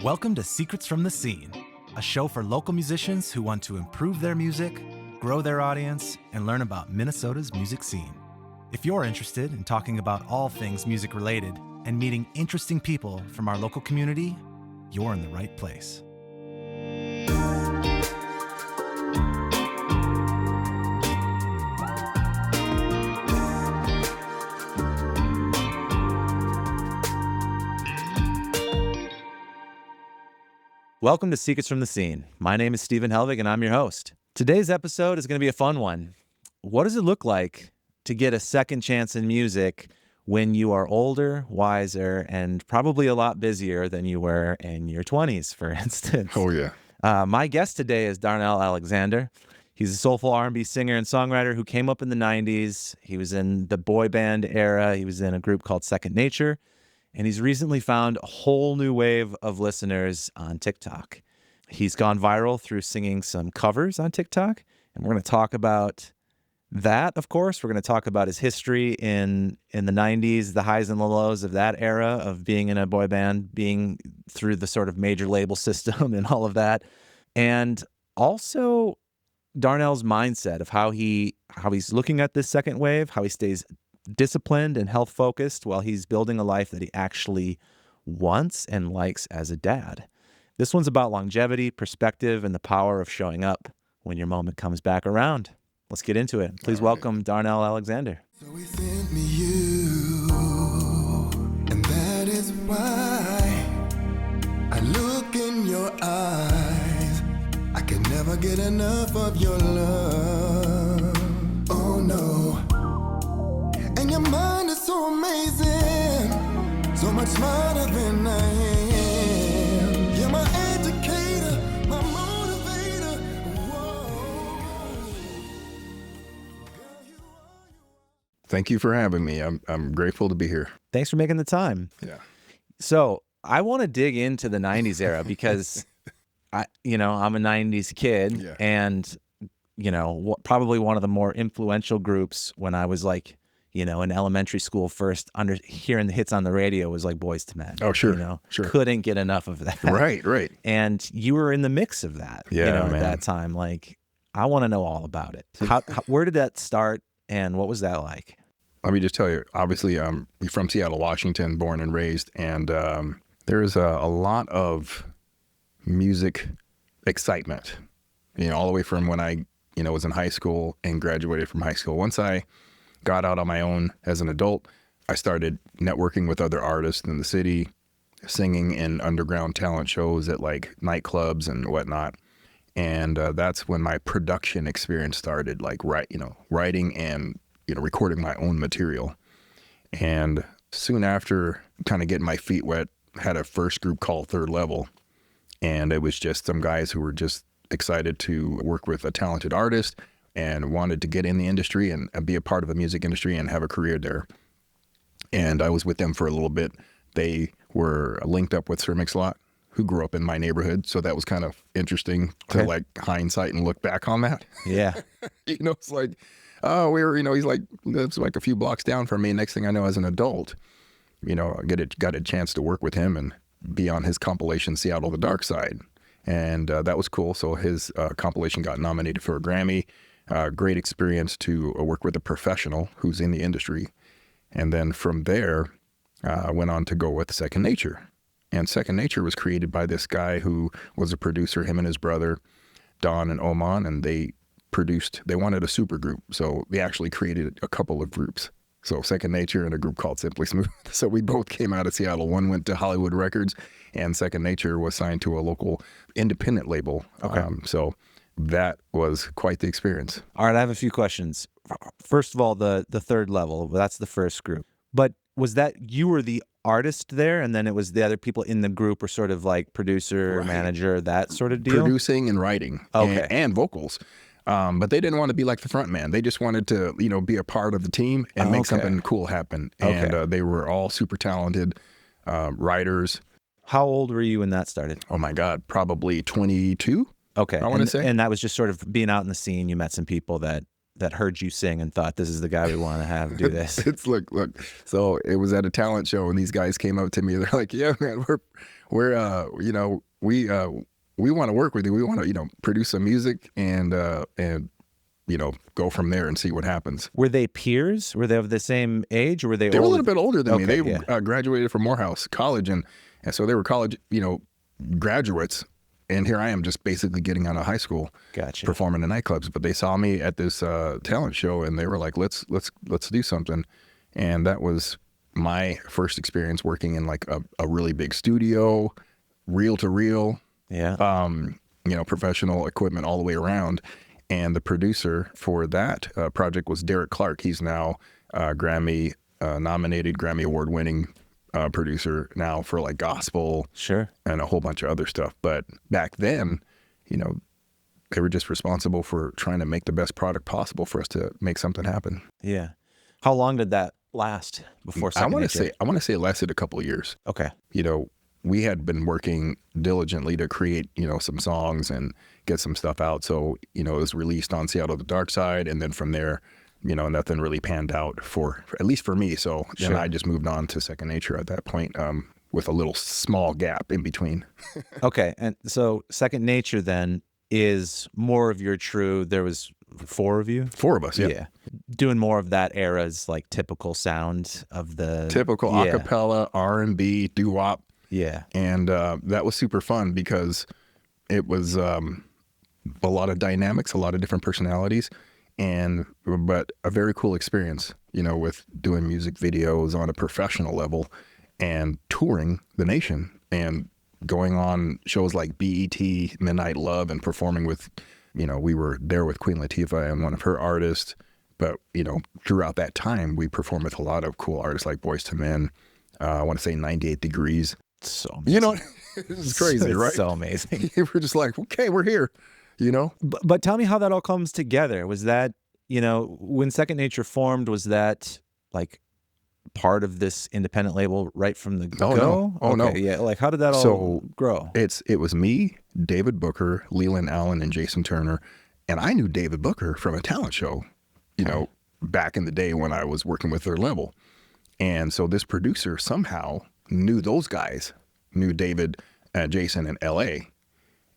Welcome to Secrets from the Scene, a show for local musicians who want to improve their music, grow their audience, and learn about Minnesota's music scene. If you're interested in talking about all things music related and meeting interesting people from our local community, you're in the right place. Welcome to Secrets from the Scene. My name is Stephen Helvig, and I'm your host. Today's episode is going to be a fun one. What does it look like to get a second chance in music when you are older, wiser, and probably a lot busier than you were in your 20s, for instance? Oh, yeah. My guest today is Darnel Alexander. He's a soulful R&B singer and songwriter who came up in the 90s. He was in the boy band era. He was in a group called Second Nature. And he's recently found a whole new wave of listeners on TikTok. He's gone viral through singing some covers on TikTok. And we're going to talk about that, of course. We're going to talk about his history in the 90s, the highs and the lows of that era of being in a boy band, being through the sort of major label system and all of that. And also Darnel's mindset of how he's looking at this second wave, how he stays disciplined and health focused while he's building a life that he actually wants and likes as a dad. This one's about longevity, perspective, and the power of showing up when your moment comes back around. Let's get into it. Please welcome Darnel Alexander. So he sent me you, and that is why I look in your eyes. I can never get enough of your love. Oh no. And your mind is so amazing, so much smarter than I am. You're my educator, my motivator. Whoa. Thank you for having me. I'm grateful to be here. Thanks for making the time. Yeah. So I want to dig into the 90s era because I'm a 90s kid. Yeah. And, probably one of the more influential groups when I was like, in elementary school, first hearing the hits on the radio was like Boys to Men. Oh, sure. Sure. Couldn't get enough of that. Right. And you were in the mix of that, Yeah, at man. that time. Like, I want to know all about it. Where did that start and what was that like? Let me just tell you, obviously, I'm from Seattle, Washington, born and raised, and there's a lot of music excitement, all the way from when I, was in high school and graduated from high school. Once I got out on my own as an adult, I started networking with other artists in the city, singing in underground talent shows at like nightclubs and whatnot. And that's when my production experience started, like writing and recording my own material. And soon after, kind of getting my feet wet, had a first group called Third Level, and it was just some guys who were just excited to work with a talented artist and wanted to get in the industry and be a part of the music industry and have a career there. And I was with them for a little bit. They were linked up with Sir Mix-a-Lot, who grew up in my neighborhood. So that was kind of interesting to like hindsight and look back on that. Yeah. It's like, oh, he's like, lives like a few blocks down from me. Next thing I know, as an adult, I got a chance to work with him and be on his compilation, Seattle, The Dark Side. And that was cool. So his compilation got nominated for a Grammy. Great experience to work with a professional who's in the industry. And then from there, I went on to go with Second Nature. And Second Nature was created by this guy who was a producer, him and his brother, Don and Oman, and they wanted a super group. So they actually created a couple of groups. So Second Nature and a group called Simply Smooth. So we both came out of Seattle. One went to Hollywood Records, and Second Nature was signed to a local independent label. Okay. So that was quite the experience. All right, I have a few questions. First of all, the Third Level, that's the first group. But was that you were the artist there, and then it was the other people in the group were sort of like producer, manager, that sort of deal? Producing and writing, and vocals. But they didn't want to be like the front man. They just wanted to, be a part of the team and make something cool happen. And they were all super talented writers. How old were you when that started? Oh my God, probably 22. Okay. I want to say. And that was just sort of being out in the scene. You met some people that heard you sing and thought, this is the guy we want to have do this. It's look. So it was at a talent show, and these guys came up to me. They're like, yeah, man, you know, we want to work with you. We want to, you know, produce some music and you know, go from there and see what happens. Were they peers? Were they of the same age, or were they? They were a little bit older than me. Okay, They yeah. graduated from Morehouse College, and so they were college, you know, graduates. And here I am, just basically getting out of high school, Gotcha. performing in nightclubs. But they saw me at this talent show, and they were like, "Let's do something." And that was my first experience working in like a really big studio, reel to reel, Yeah. you know, professional equipment all the way around. And the producer for that project was Derek Clark. He's now Grammy nominated, Grammy award winning producer now for like gospel Sure. and a whole bunch of other stuff. But back then, you know, they were just responsible for trying to make the best product possible for us to make something happen. Yeah. How long did that last before I Second want to Nature? say it lasted a couple of years. Okay. You know, we had been working diligently to create, you know, some songs and get some stuff out. So, you know, it was released on Seattle the Dark Side. And then from there, you know, nothing really panned out for at least for me. So then Sure. I just moved on to Second Nature at that point with a little small gap in between. Okay. And so Second Nature then is more of your true, there was 4 of you? 4 of us, yeah. Doing more of that era's like typical sound of the Typical yeah. acapella, R&B, doo-wop. Yeah. And that was super fun because it was a lot of dynamics, a lot of different personalities, but a very cool experience, you know, with doing music videos on a professional level and touring the nation and going on shows like BET, Midnight Love, and performing with, you know, we were there with Queen Latifah and one of her artists. But, you know, throughout that time, we performed with a lot of cool artists like Boyz II Men. I want to say 98 Degrees. So amazing. You know, it's crazy, It's right? so amazing. We're just like, okay, we're here, you know? But tell me how that all comes together. Was that, you know, when Second Nature formed, was that like part of this independent label right from the Oh, go? no. Oh, no. Okay, yeah. Like, how did that all So, grow? It was me, David Booker, Leland Allen, and Jason Turner. And I knew David Booker from a talent show, you know, back in the day when I was working with their label. And so this producer somehow knew those guys, knew David, Jason, and LA,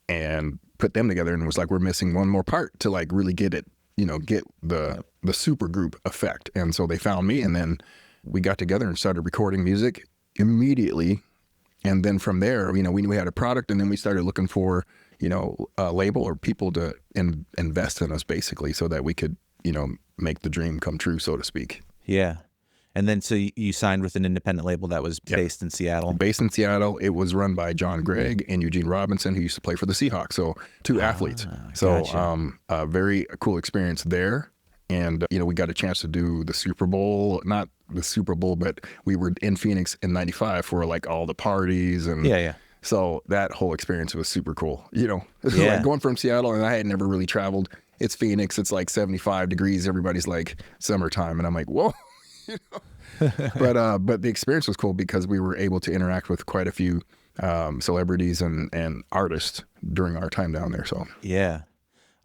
and put them together and was like, we're missing one more part to like really get it, you know, get the super group effect. And so they found me, and then we got together and started recording music immediately. And then from there, you know, we knew we had a product, and then we started looking for, you know, a label or people to invest in us basically so that we could, you know, make the dream come true, so to speak. Yeah. And then so you signed with an independent label that was based in Seattle. Based in Seattle. It was run by John Gregg and Eugene Robinson, who used to play for the Seahawks. So 2 athletes. So gotcha. a very cool experience there. And, you know, we got a chance to do the Super Bowl, not the Super Bowl, but we were in Phoenix in 95 for like all the parties. And Yeah. so that whole experience was super cool. You know, Yeah. like going from Seattle, and I had never really traveled. It's Phoenix. It's like 75 degrees. Everybody's like summertime. And I'm like, whoa. You know? But the experience was cool because we were able to interact with quite a few celebrities and artists during our time down there. So Yeah.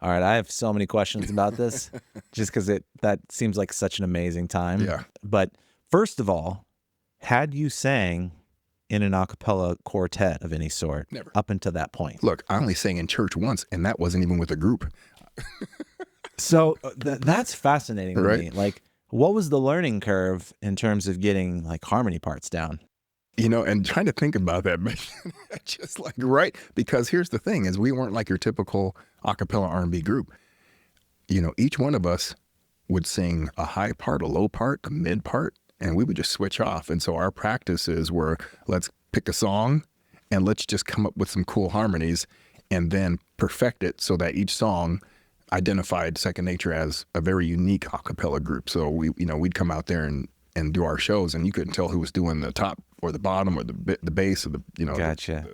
All right. I have so many questions about this just because that seems like such an amazing time. Yeah. But first of all, had you sang in an a cappella quartet of any sort Never. up until that point? look, I only sang in church once, and that wasn't even with a group. So that's fascinating to Right. me. Like, what was the learning curve in terms of getting like harmony parts down? You know, and trying to think about that, but just like, right? Because here's the thing is we weren't like your typical a cappella R&B group. You know, each one of us would sing a high part, a low part, a mid part, and we would just switch off. And so our practices were, let's pick a song and let's just come up with some cool harmonies and then perfect it so that each song identified Second Nature as a very unique a cappella group. So we'd come out there and do our shows, and you couldn't tell who was doing the top or the bottom or the bass or the, you know, Gotcha.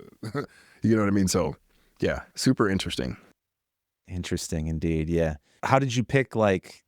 you know what I mean? So yeah, super interesting. Interesting indeed. Yeah. How did you pick like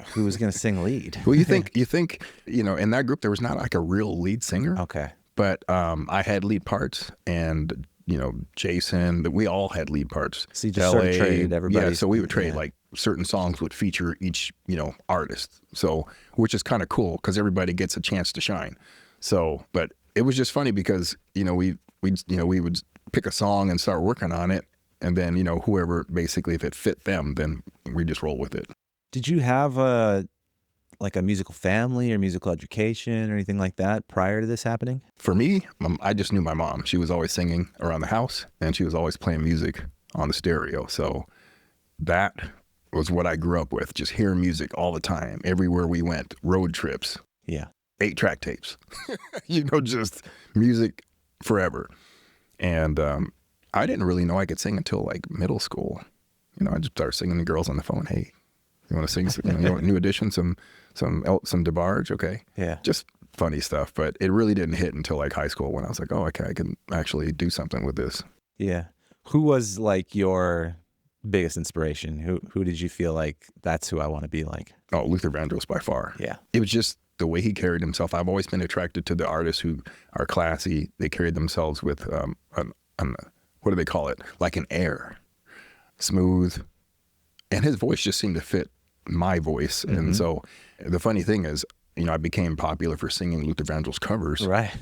who was going to sing lead? Well, you think, you know, in that group, there was not like a real lead singer, Okay. but I had lead parts, and, you know, Jason, we all had lead parts. So you just sort of LA, traded everybody. Yeah, so we would trade Yeah. like certain songs would feature each, you know, artist. So, which is kind of cool because everybody gets a chance to shine. So, but it was just funny because, you know, we we would pick a song and start working on it. And then, whoever, basically, if it fit them, then we just roll with it. Did you have a musical family or musical education or anything like that prior to this happening? For me, I just knew my mom. She was always singing around the house, and she was always playing music on the stereo. So that was what I grew up with, just hearing music all the time, everywhere we went, road trips. Yeah. 8-track tapes, just music forever. And I didn't really know I could sing until like middle school. I just started singing to girls on the phone. Hey, you want to sing some, New Edition, some DeBarge? Okay. Yeah. Just funny stuff. But it really didn't hit until like high school when I was like, oh, okay, I can actually do something with this. Yeah. Who was like your biggest inspiration? Who did you feel like that's who I want to be like? Oh, Luther Vandross by far. Yeah. It was just the way he carried himself. I've always been attracted to the artists who are classy. They carried themselves with, what do they call it? Like an air, smooth. And his voice just seemed to fit my voice. Mm-hmm. And so the funny thing is, I became popular for singing Luther Vandross covers. Right.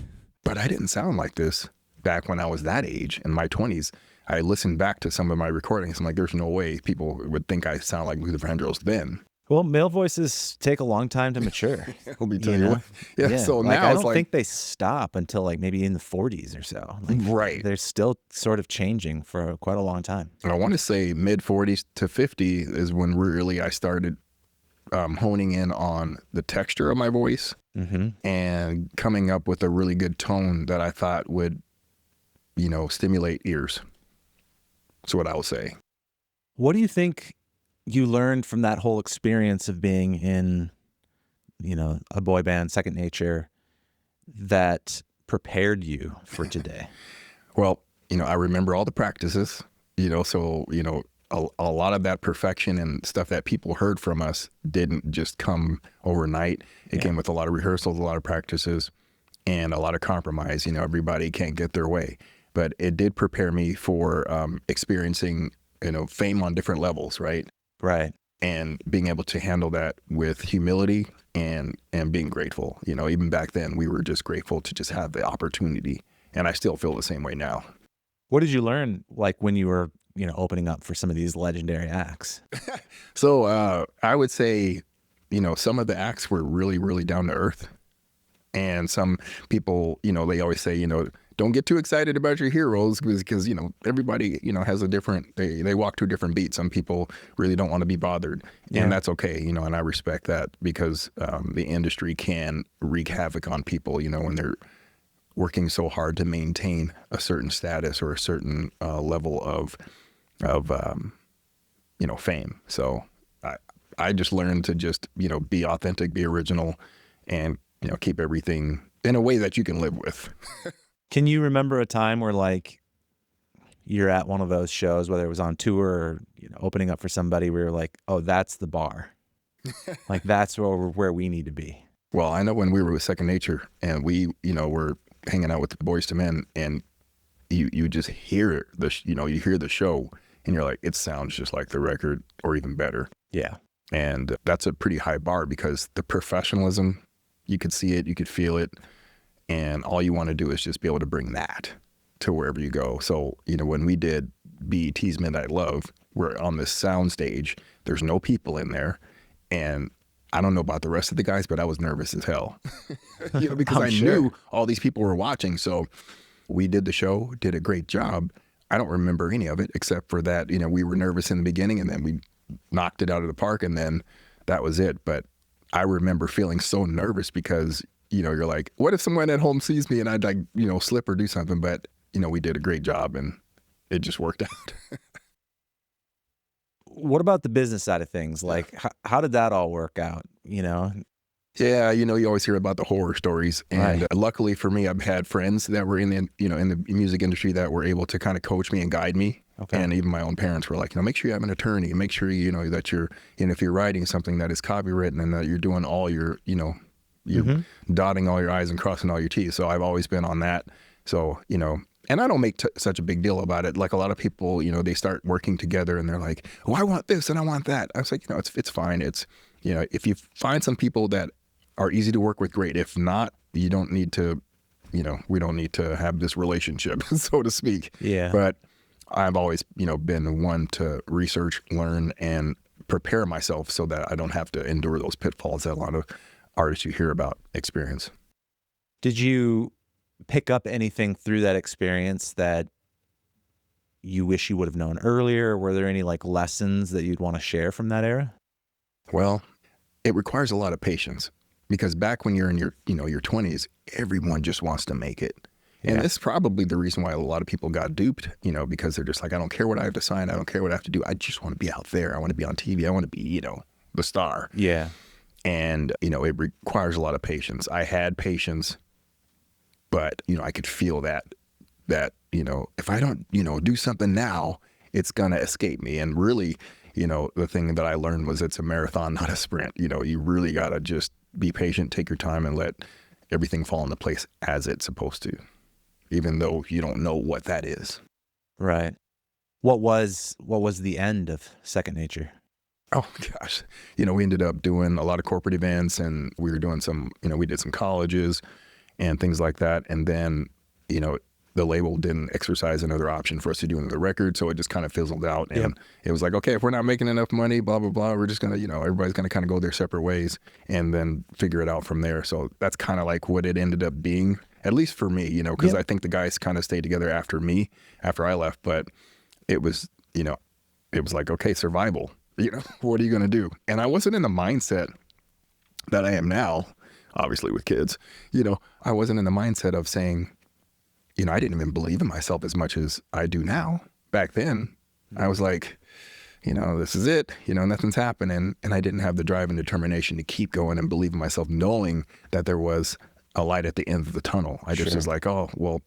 But I didn't sound like this back when I was that age, in my 20s. I listened back to some of my recordings. I'm like, there's no way people would think I sound like Luther Vandross then. Well, male voices take a long time to mature. Let me tell you what. Yeah. So like, now I don't think they stop until like maybe in the 40s or so. Like, right. They're still sort of changing for quite a long time. I want to say mid 40s to 50 is when really I started honing in on the texture of my voice and coming up with a really good tone that I thought would, stimulate ears. That's what I will say. What do you think you learned from that whole experience of being in, a boy band, Second Nature, that prepared you for today? Well, I remember all the practices, so, a lot of that perfection and stuff that people heard from us didn't just come overnight. It came with a lot of rehearsals, a lot of practices, and a lot of compromise. Everybody can't get their way. But it did prepare me for experiencing, fame on different levels, right? Right. And being able to handle that with humility and being grateful. Even back then, we were just grateful to just have the opportunity. And I still feel the same way now. What did you learn, like, when you were, opening up for some of these legendary acts? So I would say, some of the acts were really, really down to earth. And some people, they always say, don't get too excited about your heroes because, everybody, has a different, they walk to a different beat. Some people really don't want to be bothered. Yeah. And that's okay, and I respect that because the industry can wreak havoc on people, when they're working so hard to maintain a certain status or a certain level of fame. So I just learned to just, be authentic, be original, and, keep everything in a way that you can live with. Can you remember a time where, like, you're at one of those shows, whether it was on tour or, opening up for somebody, where you're like, oh, that's the bar. Like, that's where we need to be. Well, I know when we were with Second Nature and we, were hanging out with the Boys to Men, and you just hear you hear the show and you're like, it sounds just like the record or even better. Yeah. And that's a pretty high bar because the professionalism, you could see it, you could feel it. And all you want to do is just be able to bring that to wherever you go. So, when we did BET's Midnight Love, we're on this sound stage. There's no people in there. And I don't know about the rest of the guys, but I was nervous as hell. Because I knew all these people were watching. So we did the show, did a great job. I don't remember any of it except for that, we were nervous in the beginning and then we knocked it out of the park and then that was it. But I remember feeling so nervous because you're like, what if someone at home sees me and I'd like, slip or do something? But, we did a great job and it just worked out. What about the business side of things? Like, how did that all work out? Yeah, you always hear about the horror stories. And luckily for me, I've had friends that were in the, in the music industry that were able to kind of coach me and guide me. Okay. And even my own parents were like, make sure you have an attorney and make sure, that you're, if you're writing something that is copywritten and that you're doing all your, you're dotting all your I's and crossing all your T's. So I've always been on that. So, and I don't make such a big deal about it. Like a lot of people, they start working together and they're like, oh, I want this and I want that. I was like, it's fine. It's, if you find some people that are easy to work with, great. If not, you don't need to we don't need to have this relationship, so to speak. Yeah. But I've always, been one to research, learn, and prepare myself so that I don't have to endure those pitfalls that a lot of artists you hear about experience. Did you pick up anything through that experience that you wish you would have known earlier? Were there any like lessons that you'd want to share from that era? Well, it requires a lot of patience, because back when you're in your 20s, everyone just wants to make it. And Yeah. this is probably the reason why a lot of people got duped, because they're just like, I don't care what I have to sign. I don't care what I have to do. I just want to be out there. I want to be on TV. I want to be, the star. Yeah. And, it requires a lot of patience. I had patience, but, I could feel that, if I don't, do something now, it's going to escape me. And really, the thing that I learned was it's a marathon, not a sprint. You really got to just be patient, take your time, and let everything fall into place as it's supposed to, even though you don't know what that is. Right. What was the end of Second Nature? Oh gosh. We ended up doing a lot of corporate events, and we were doing some, we did some colleges and things like that. And then, the label didn't exercise another option for us to do another record. So it just kind of fizzled out. And It was like, okay, if we're not making enough money, blah, blah, blah, we're just going to, everybody's going to kind of go their separate ways and then figure it out from there. So that's kind of like what it ended up being, at least for me, because I think the guys kind of stayed together after I left. But it was, it was like, okay, survival, what are you going to do? And I wasn't in the mindset that I am now, obviously with kids, I wasn't in the mindset of saying, I didn't even believe in myself as much as I do now. Back then, I was like, this is it, nothing's happening. And I didn't have the drive and determination to keep going and believe in myself, knowing that there was a light at the end of the tunnel. I just was like, oh, well,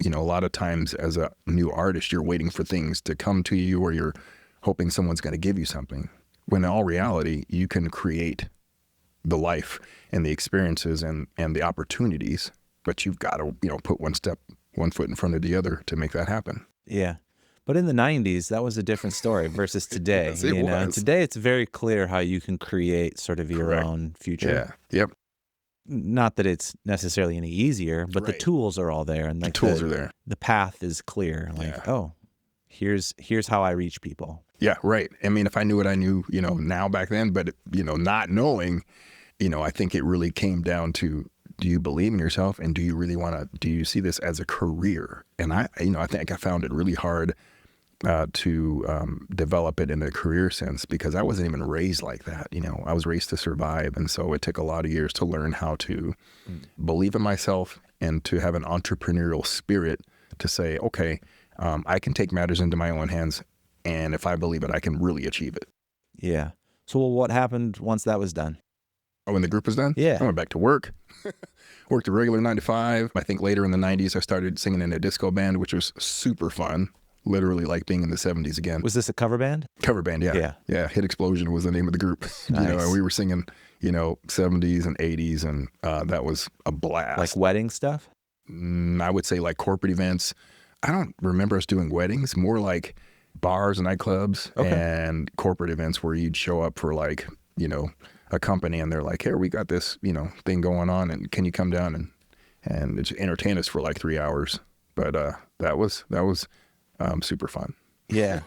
a lot of times as a new artist, you're waiting for things to come to you, or you're hoping someone's going to give you something. When in all reality, you can create the life and the experiences and the opportunities, but you've got to, put one foot in front of the other to make that happen. Yeah. But in the 90s, that was a different story versus today. Yes, it was. Today, it's very clear how you can create sort of your own future. Yeah. Yep. Not that it's necessarily any easier, but the tools are all there. And like the tools are there. The path is clear. Like, oh, here's how I reach people. Yeah, right. I mean, if I knew what I knew, now back then, but, not knowing, I think it really came down to, do you believe in yourself, and do you really do you see this as a career? And I think I found it really hard to develop it in a career sense, because I wasn't even raised like that. I was raised to survive. And so it took a lot of years to learn how to believe in myself and to have an entrepreneurial spirit to say, okay, I can take matters into my own hands. And if I believe it, I can really achieve it. Yeah. So what happened once that was done? Oh, when the group was done? Yeah. I went back to work. Worked a regular 9 to 5. I think later in the 90s, I started singing in a disco band, which was super fun. Literally like being in the 70s again. Was this a cover band? Cover band, yeah. Yeah. Yeah, Hit Explosion was the name of the group. Nice. And we were singing, 70s and 80s, and that was a blast. Like wedding stuff? I would say like corporate events. I don't remember us doing weddings, more like bars and nightclubs and corporate events where you'd show up for like, a company, and they're like, hey, we got this, thing going on, and can you come down and just entertain us for like 3 hours? But that was super fun. Yeah.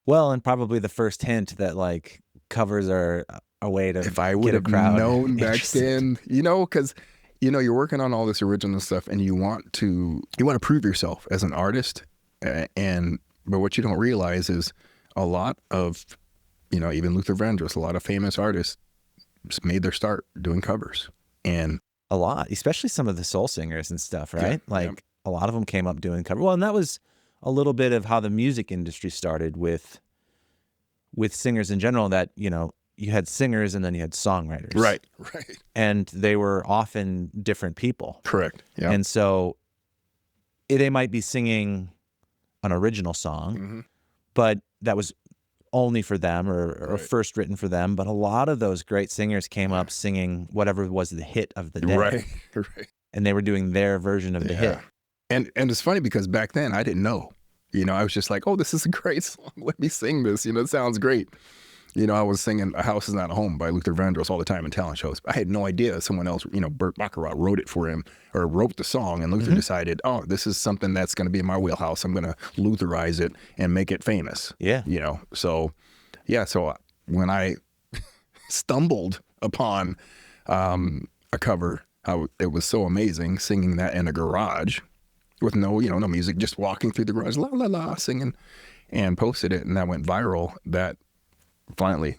Well, and probably the first hint that like covers are a way to if I get would a have crowd known back interested. then, because you're working on all this original stuff, and you want to prove yourself as an artist, but what you don't realize is a lot of even Luther Vandross, a lot of famous artists made their start doing covers. And A lot, especially some of the soul singers and stuff, right? A lot of them came up doing cover. Well, and that was a little bit of how the music industry started with singers in general, that, you had singers and then you had songwriters. Right. And they were often different people. Correct. Yeah. And so they might be singing an original song, but that was only for them or first written for them. But a lot of those great singers came up singing whatever was the hit of the day. Right. And they were doing their version of the hit. And it's funny because back then I didn't know. I was just like, oh, this is a great song. Let me sing this. It sounds great. I was singing A House Is Not a Home by Luther Vandross all the time in talent shows. I had no idea someone else, Burt Bacharach wrote it for him or wrote the song, and Luther decided, oh, this is something that's going to be in my wheelhouse. I'm going to Lutherize it and make it famous. Yeah. So when I stumbled upon a cover, it was so amazing singing that in a garage with no music, just walking through the garage, la, la, la, singing, and posted it, and that went viral. That finally.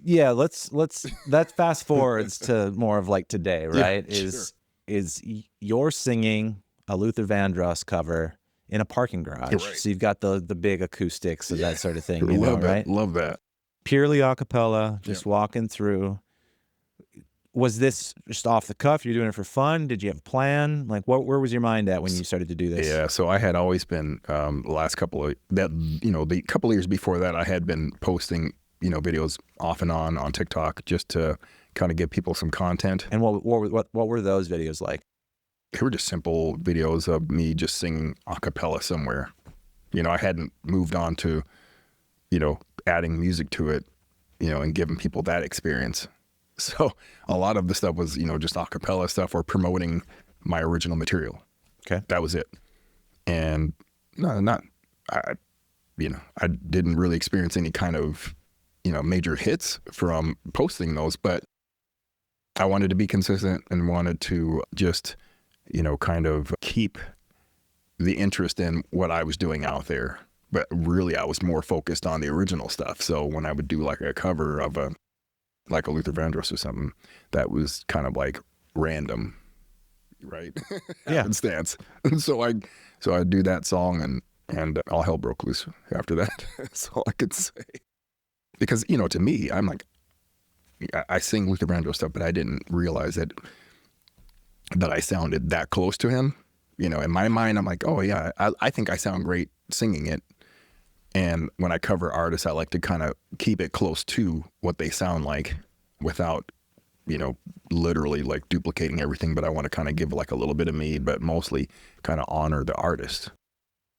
Yeah, let's that fast forwards to more of like today, right? Yeah, Is you're singing a Luther Vandross cover in a parking garage. Right. So you've got the big acoustics and that sort of thing, Right? Love that. Purely a cappella, just walking through. Was this just off the cuff? You're doing it for fun? Did you have a plan? Like, where was your mind at when you started to do this? Yeah, so I had always been the couple of years before that, I had been posting videos off and on TikTok just to kind of give people some content. And what were those videos like? They were just simple videos of me just singing a cappella somewhere. I hadn't moved on to adding music to it, and giving people that experience. So a lot of the stuff was, just a cappella stuff or promoting my original material. Okay. That was it. And I didn't really experience any kind of, major hits from posting those, but I wanted to be consistent and wanted to just, kind of keep the interest in what I was doing out there. But really, I was more focused on the original stuff. So when I would do like a cover of like a Luther Vandross or something, that was kind of like random, right? Yeah. Happenstance. And so I'd do that song and all hell broke loose after that. That's all I could say. Because, to me, I'm like, I sing Luther Vandross stuff, but I didn't realize that I sounded that close to him. In my mind, I'm like, oh yeah, I think I sound great singing it. And when I cover artists, I like to kind of keep it close to what they sound like without, literally like duplicating everything. But I want to kind of give like a little bit of me, but mostly kind of honor the artist.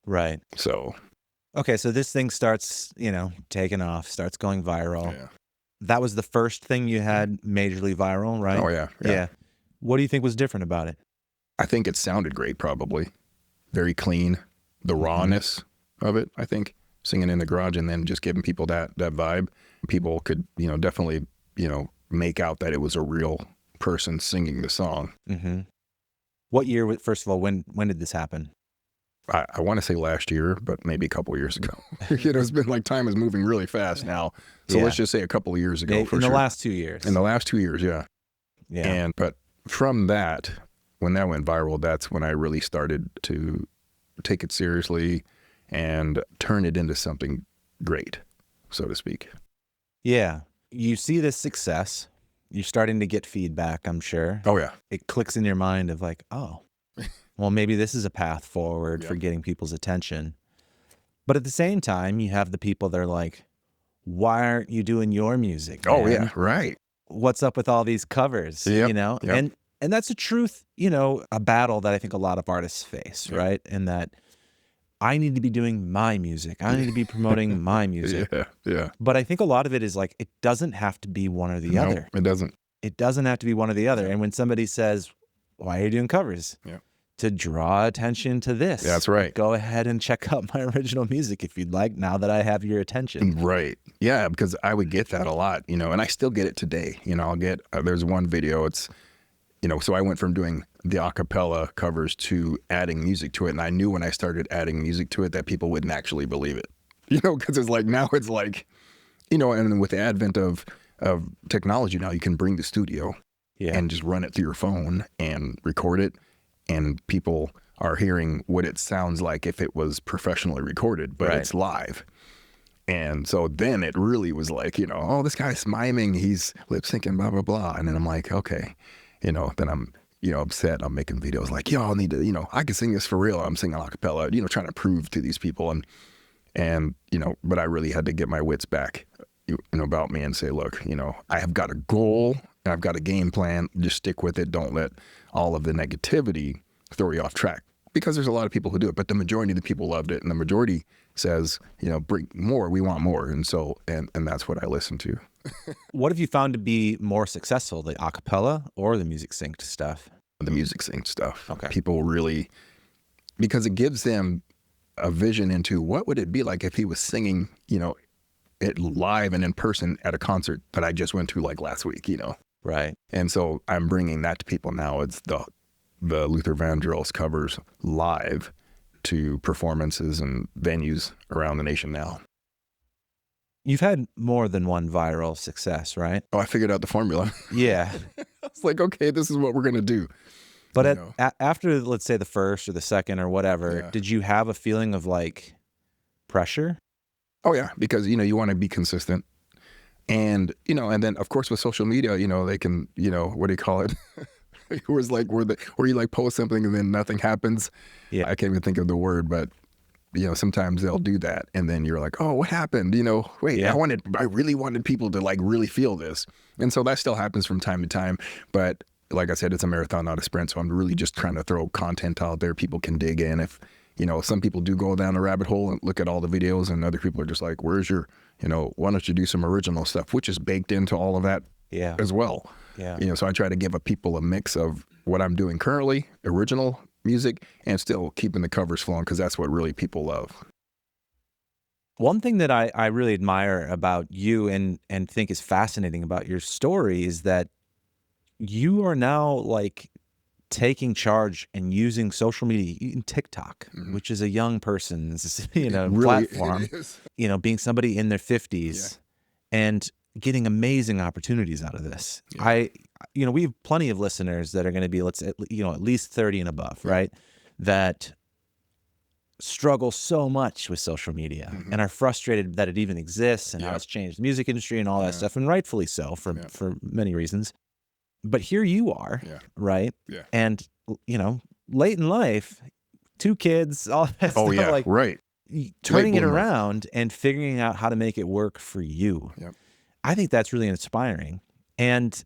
Right. So. Okay, so this thing starts, taking off, starts going viral. Yeah. That was the first thing you had majorly viral, right? Oh, yeah. What do you think was different about it? I think it sounded great, probably. Very clean. The rawness of it, I think. Singing in the garage and then just giving people that vibe. People could, definitely, make out that it was a real person singing the song. Mm-hmm. What year, first of all, when did this happen? I want to say last year, but maybe a couple of years ago. It's been like time is moving really fast now. So let's just say a couple of years ago. In the last 2 years. In the last 2 years, yeah. Yeah. But from that, when that went viral, that's when I really started to take it seriously and turn it into something great, so to speak. Yeah. You see this success. You're starting to get feedback, I'm sure. Oh, yeah. It clicks in your mind of like, oh, well, maybe this is a path forward for getting people's attention. But at the same time, you have the people that are like, why aren't you doing your music, man? Oh, yeah, right. What's up with all these covers, Yep. And that's a truth, a battle that I think a lot of artists face, right? And that I need to be doing my music. I need to be promoting my music. Yeah. But I think a lot of it is like, it doesn't have to be one or the other. It doesn't. It doesn't have to be one or the other. And when somebody says, why are you doing covers? Yeah. To draw attention to this. That's right. Go ahead and check out my original music if you'd like, now that I have your attention. Right. Yeah, because I would get that a lot, and I still get it today. I'll get, there's one video, it's, so I went from doing the a cappella covers to adding music to it. And I knew when I started adding music to it that people wouldn't actually believe it, because it's like, now it's like, and with the advent of technology now, you can bring the studio and just run it through your phone and record it. And people are hearing what it sounds like if it was professionally recorded, but it's live. And so then it really was like, oh, this guy's miming, he's lip syncing, blah, blah, blah. And then I'm like, okay, then I'm, upset. I'm making videos like, yo, I need to, I can sing this for real. I'm singing a cappella, trying to prove to these people. And, but I really had to get my wits back, about me and say, look, I have got a goal. I've got a game plan. Just stick with it. Don't let all of the negativity throw you off track. because there's a lot of people who do it, but the majority of the people loved it. And the majority says, bring more, we want more. And so, and that's what I listen to. What have you found to be more successful, the a cappella or the music synced stuff? The music sync stuff. Okay. People really, because it gives them a vision into what would it be like if he was singing, it live and in person at a concert that I just went to like last week, Right. And so I'm bringing that to people now. It's the Luther Vandross covers live to performances and venues around the nation now. You've had more than one viral success, right? Oh, I figured out the formula. Yeah. I was like, okay, this is what we're going to do. But after, let's say, the first or the second or whatever, did you have a feeling of like pressure? Oh, yeah, because, you want to be consistent. And, and then, of course, with social media, they can, what do you call it? Where you like post something and then nothing happens. Yeah. I can't even think of the word, but sometimes they'll do that. And then you're like, oh, what happened? Wait, Yeah. I really wanted people to like really feel this. And so that still happens from time to time. But like I said, it's a marathon, not a sprint. So I'm really just trying to throw content out there. People can dig in. If, some people do go down a rabbit hole and look at all the videos, and other people are just like, where's your, why don't you do some original stuff, which is baked into all of that as well. Yeah. So I try to give people a mix of what I'm doing currently, original music, and still keeping the covers flowing, because that's what really people love. One thing that I really admire about you and think is fascinating about your story is that you are now like taking charge and using social media, even TikTok, which is a young person's, Really platform, is. Being somebody in their 50s and getting amazing opportunities out of this. Yeah. We have plenty of listeners that are going to be, at least 30 and above, right? That struggle so much with social media and are frustrated that it even exists and how it's changed the music industry and all that stuff, and rightfully so for many reasons. But here you are, right? Yeah. And, late in life, 2 kids, all that stuff, like right. turning it around and figuring out how to make it work for you. Yep. I think that's really inspiring. And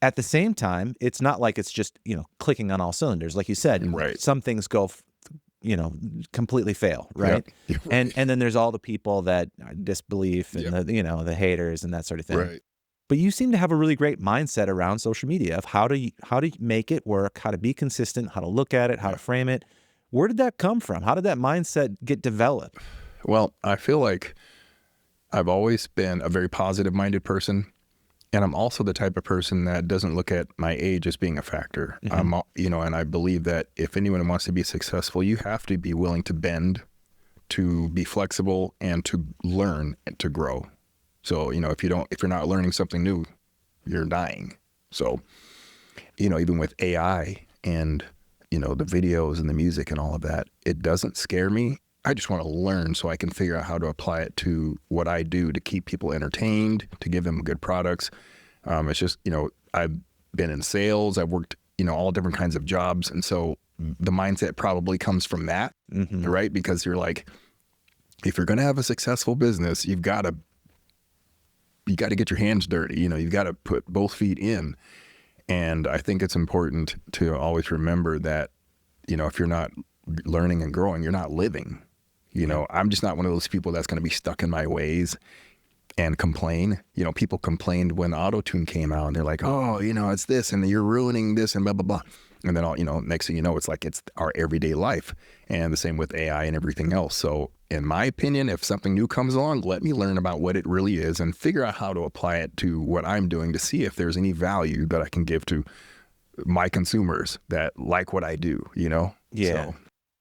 at the same time, it's not like it's just, clicking on all cylinders. Like you said, some things go, completely fail, right? Yep. And then there's all the people that disbelief and the haters and that sort of thing. Right. But you seem to have a really great mindset around social media of how to make it work, how to be consistent, how to look at it, how to frame it. Where did that come from? How did that mindset get developed? Well, I feel like I've always been a very positive-minded person, and I'm also the type of person that doesn't look at my age as being a factor. And I believe that if anyone wants to be successful, you have to be willing to bend, to be flexible, and to learn and to grow. So, if you're not learning something new, you're dying. So, even with AI and, the videos and the music and all of that, it doesn't scare me. I just want to learn so I can figure out how to apply it to what I do to keep people entertained, to give them good products. It's just, I've been in sales. I've worked, all different kinds of jobs. And so the mindset probably comes from that, right? Because you're like, if you're going to have a successful business, you've got to get your hands dirty. You've got to put both feet in. And I think it's important to always remember that, if you're not learning and growing, you're not living. I'm just not one of those people that's going to be stuck in my ways and complain. People complained when auto-tune came out and they're like, oh, it's this and you're ruining this and blah, blah, blah. And then, next thing you know, it's like it's our everyday life. And the same with AI and everything else. So in my opinion, if something new comes along, let me learn about what it really is and figure out how to apply it to what I'm doing to see if there's any value that I can give to my consumers that like what I do, Yeah. So.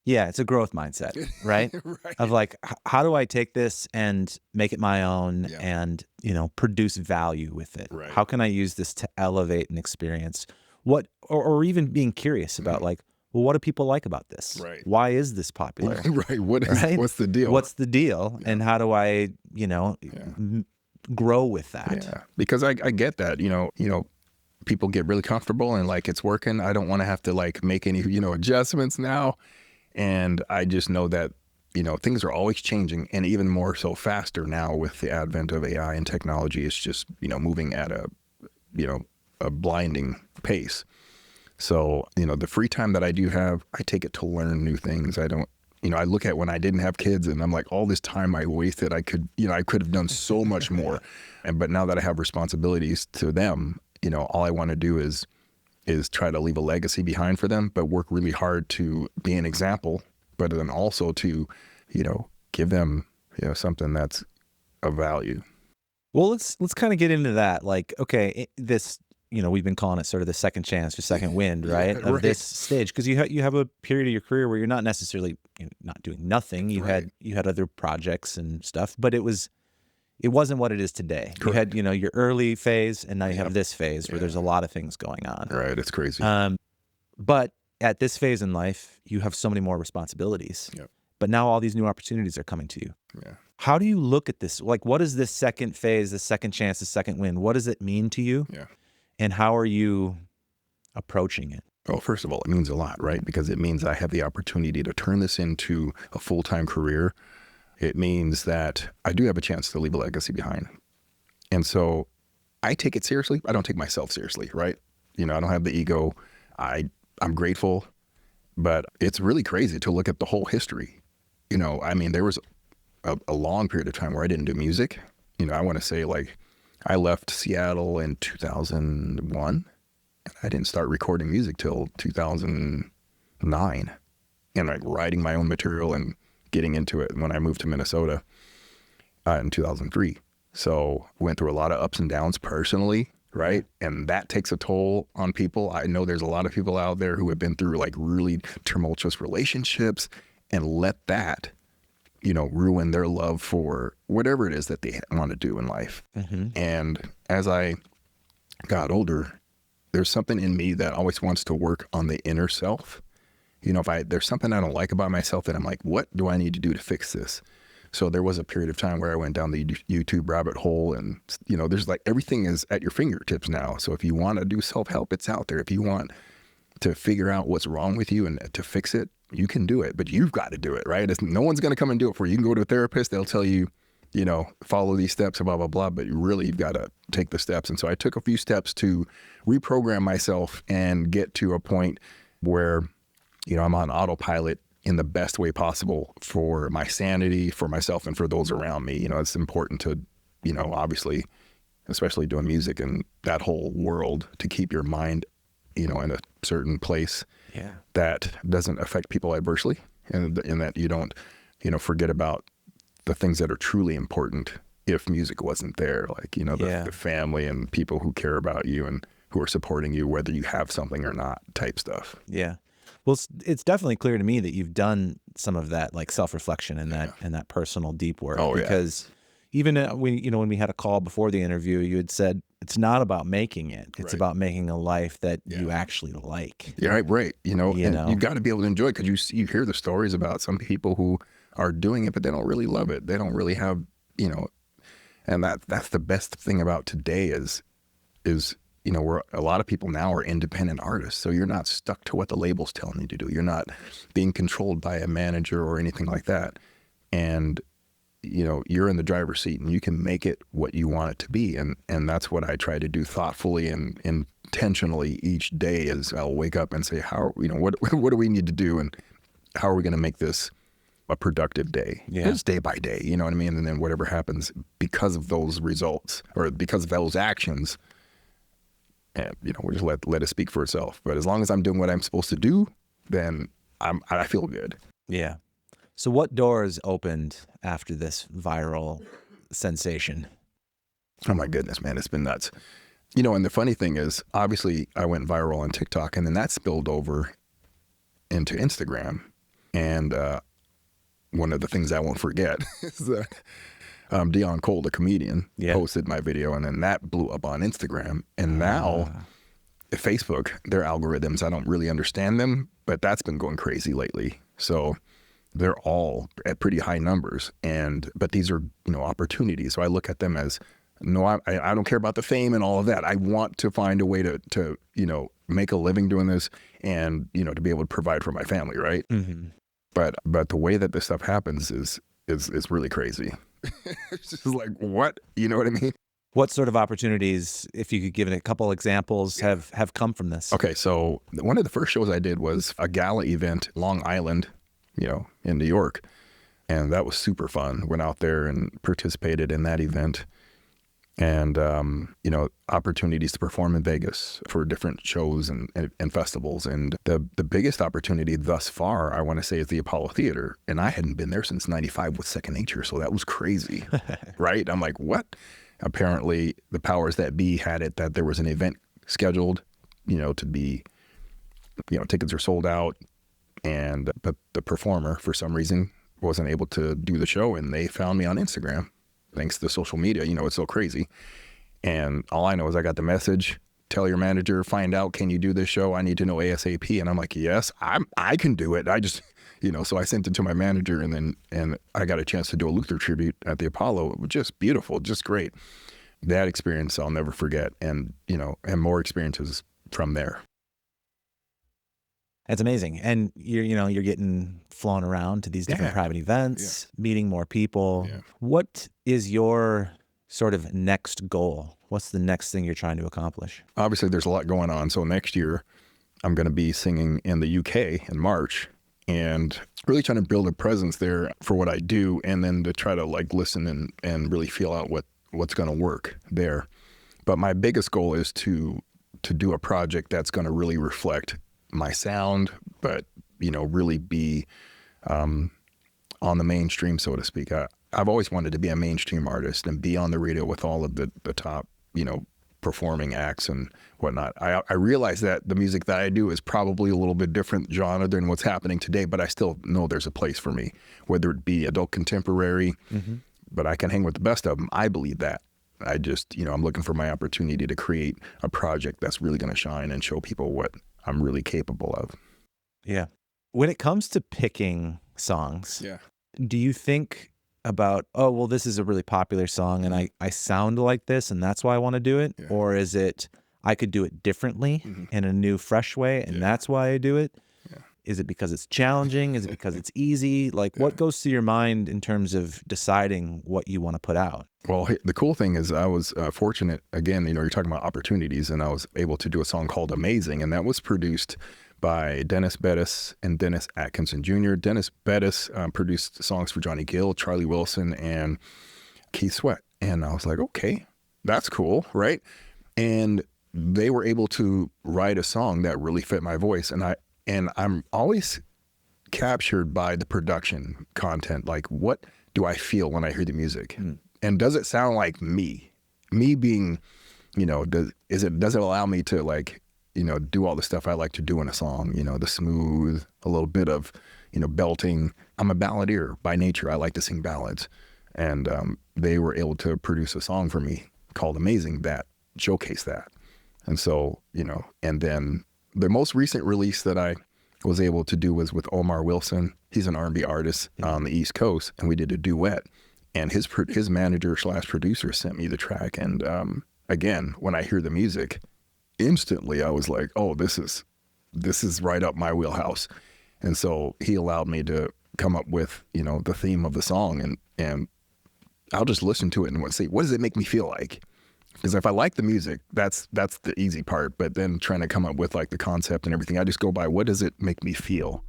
Yeah, it's a growth mindset, right? Right. Of like, how do I take this and make it my own and, produce value with it? Right. How can I use this to elevate an experience? Or even being curious about like, well, what do people like about this? Right. Why is this popular? Right. What's the deal? What's the deal? And how do I, grow with that? Yeah, because I get that, people get really comfortable and like it's working. I don't want to have to like make any, adjustments now. And I just know that, things are always changing, and even more so faster now with the advent of AI and technology. It's just, moving at a blinding pace. So, the free time that I do have, I take it to learn new things. I don't, I look at when I didn't have kids and I'm like, all this time I wasted, I could have done so much more. But now that I have responsibilities to them, all I want to do is try to leave a legacy behind for them, but work really hard to be an example, but then also to, give them, something that's of value. Well, let's kind of get into that. Like, okay, this, we've been calling it sort of the second chance or second wind, right? Of this stage, because you have a period of your career where you're not necessarily not doing nothing. You had other projects and stuff, but it wasn't what it is today. Correct. You had your early phase, and now you have this phase where there's a lot of things going on. Right, it's crazy. But at this phase in life, you have so many more responsibilities. Yep. But now all these new opportunities are coming to you. Yeah. How do you look at this? Like, what is this second phase, the second chance, the second wind? What does it mean to you? Yeah. And how are you approaching it? Well, first of all, it means a lot, right? Because it means I have the opportunity to turn this into a full-time career. It means that I do have a chance to leave a legacy behind. And so I take it seriously. I don't take myself seriously, right? I don't have the ego. I'm grateful, but it's really crazy to look at the whole history. There was a long period of time where I didn't do music. I want to say like I left Seattle in 2001 and I didn't start recording music till 2009 and like writing my own material and getting into it when I moved to Minnesota in 2003. So went through a lot of ups and downs personally, right? And that takes a toll on people. I know there's a lot of people out there who have been through like really tumultuous relationships and let that, ruin their love for whatever it is that they want to do in life. Mm-hmm. And as I got older, there's something in me that always wants to work on the inner self. If there's something I don't like about myself, then I'm like, what do I need to do to fix this? So there was a period of time where I went down the YouTube rabbit hole and, there's like everything is at your fingertips now. So if you want to do self-help, it's out there. If you want to figure out what's wrong with you and to fix it, you can do it, but you've got to do it, right? No one's going to come and do it for you. You can go to a therapist. They'll tell you, follow these steps, blah, blah, blah, but you've got to take the steps. And so I took a few steps to reprogram myself and get to a point where, I'm on autopilot in the best way possible for my sanity, for myself, and for those around me. It's important to, obviously, especially doing music and that whole world, to keep your mind, in a certain place that doesn't affect people adversely, and that you don't, forget about the things that are truly important if music wasn't there, like, the family and people who care about you and who are supporting you, whether you have something or not, type stuff. Yeah. Well, it's definitely clear to me that you've done some of that, like self-reflection and that personal deep work. Oh, because even when we had a call before the interview, you had said it's not about making it; it's about making a life that you actually like. Yeah, right. And you got to be able to enjoy it, because you hear the stories about some people who are doing it, but they don't really love it. They don't really have, and that's the best thing about today is. Where a lot of people now are independent artists. So you're not stuck to what the label's telling you to do. You're not being controlled by a manager or anything like that. And, you're in the driver's seat and you can make it what you want it to be. And that's what I try to do thoughtfully and intentionally each day. Is I'll wake up and say, what do we need to do? And how are we going to make this a productive day? Yeah. It's day by day, you know what I mean? And then whatever happens because of those results or because of those actions, and, we just let it speak for itself. But as long as I'm doing what I'm supposed to do, then I feel good. Yeah. So what doors opened after this viral sensation? Oh my goodness, man, it's been nuts. And the funny thing is, obviously I went viral on TikTok, and then that spilled over into Instagram. And one of the things I won't forget is that Dion Cole, the comedian, posted my video, and then that blew up on Instagram. And now Facebook, their algorithms, I don't really understand them, but that's been going crazy lately. So they're all at pretty high numbers, but these are, opportunities. So I look at them as, no, I don't care about the fame and all of that. I want to find a way to make a living doing this and, to be able to provide for my family, right? Mm-hmm. But the way that this stuff happens is really crazy. It's just like, what? You know what I mean? What sort of opportunities, if you could give it a couple examples, have come from this? Okay, so one of the first shows I did was a gala event, Long Island, in New York. And that was super fun. Went out there and participated in that event. And, opportunities to perform in Vegas for different shows and festivals. And the biggest opportunity thus far, I want to say, is the Apollo Theater. And I hadn't been there since 95 with Second Nature. So that was crazy, right? I'm like, what? Apparently, the powers that be had it that there was an event scheduled, to be, tickets are sold out. But the performer, for some reason, wasn't able to do the show. And they found me on Instagram. Thanks to social media, it's so crazy. And all I know is I got the message, tell your manager, find out, can you do this show? I need to know ASAP. And I'm like, yes, I can do it. I just, so I sent it to my manager, and I got a chance to do a Luther tribute at the Apollo. It was just beautiful, just great. That experience I'll never forget. And, and more experiences from there. That's amazing. And you're getting flown around to these different private events, meeting more people. Yeah. What is your sort of next goal? What's the next thing you're trying to accomplish? Obviously, there's a lot going on. So next year, I'm going to be singing in the UK in March, and really trying to build a presence there for what I do, and then to try to listen and really feel out what's going to work there. But my biggest goal is to do a project that's going to really reflect my sound, but really be on the mainstream, so to speak. I've always wanted to be a mainstream artist and be on the radio with all of the top performing acts and whatnot. I realize that the music that I do is probably a little bit different genre than what's happening today, but I still know there's a place for me, whether it be adult contemporary, but I can hang with the best of them. I believe that. I just, I'm looking for my opportunity to create a project that's really going to shine and show people what I'm really capable of. Yeah. When it comes to picking songs, do you think about, oh, well, this is a really popular song and I sound like this and that's why I want to do it? Or is it, I could do it differently in a new, fresh way and that's why I do it? Is it because it's challenging? Is it because it's easy? What goes through your mind in terms of deciding what you want to put out? Well, the cool thing is I was fortunate, again, you're talking about opportunities, and I was able to do a song called Amazing, and that was produced by Dennis Bettis and Dennis Atkinson Jr. Dennis Bettis produced songs for Johnny Gill, Charlie Wilson, and Keith Sweat. And I was like, okay, that's cool, right? And they were able to write a song that really fit my voice. And I'm always captured by the production content. What do I feel when I hear the music? And does it sound like me? Me being, does it allow me to do all the stuff I like to do in a song? The smooth, a little bit of, belting. I'm a balladeer by nature. I like to sing ballads. And they were able to produce a song for me called Amazing that showcased that. And so, and then the most recent release that I was able to do was with Omar Wilson. He's an R&B artist on the East Coast, and we did a duet. And his manager / producer sent me the track. And again, when I hear the music, instantly I was like, oh, this is right up my wheelhouse. And so he allowed me to come up with, the theme of the song. And I'll just listen to it and see, what does it make me feel like? Because if I like the music, that's the easy part. But then trying to come up with the concept and everything, I just go by, what does it make me feel?